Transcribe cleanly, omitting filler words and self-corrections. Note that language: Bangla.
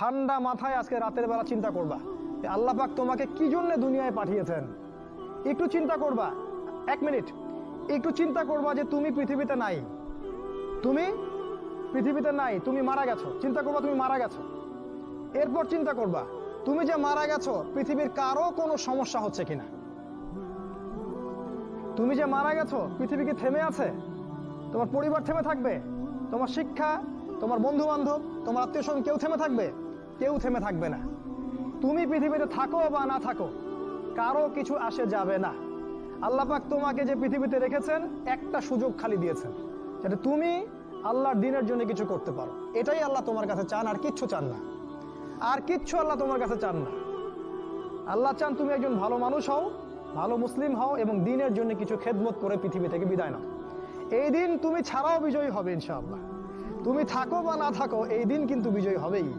ঠান্ডা মাথায় আজকে রাতের বেলা চিন্তা করবা যে আল্লাহ পাক তোমাকে কি জন্য দুনিয়ায় পাঠিয়েছেন। একটু চিন্তা করবা, 1 মিনিট একটু চিন্তা করবা যে তুমি পৃথিবীতে নাই, তুমি পৃথিবীতে নাই, তুমি মারা গেছো। চিন্তা করবা তুমি মারা গেছো। এরপর চিন্তা করবা তুমি যে মারা গেছো পৃথিবীর কারো কোনো সমস্যা হচ্ছে কিনা। তুমি যে মারা গেছো পৃথিবী কি থেমে আছে? তোমার পরিবার থেমে থাকবে? তোমার শিক্ষা, তোমার বন্ধু বান্ধব, তোমার আত্মীয় স্বজন কেউ থেমে থাকবে? কেউ থেমে থাকবে না। তুমি পৃথিবীতে থাকো বা না থাকো কারো কিছু আসে যাবে না। আল্লাহ পাক তোমাকে যে পৃথিবীতে রেখেছেন একটা সুযোগ খালি দিয়েছেন, যাতে তুমি আল্লাহর দ্বীনের জন্য কিছু করতে পারো। এটাই আল্লাহ তোমার কাছে চান, আর কিচ্ছু চান না। আর কিচ্ছু আল্লাহ তোমার কাছে চান না। আল্লাহ চান তুমি একজন ভালো মানুষ হও, ভালো মুসলিম হও এবং দ্বীনের জন্য কিছু খেদমত করে পৃথিবী থেকে বিদায় নাও। এই দিন তুমি ছাড়াও বিজয়ী হবে ইনশাআল্লাহ। তুমি থাকো বা না থাকো এই দিন কিন্তু বিজয়ী হবেই।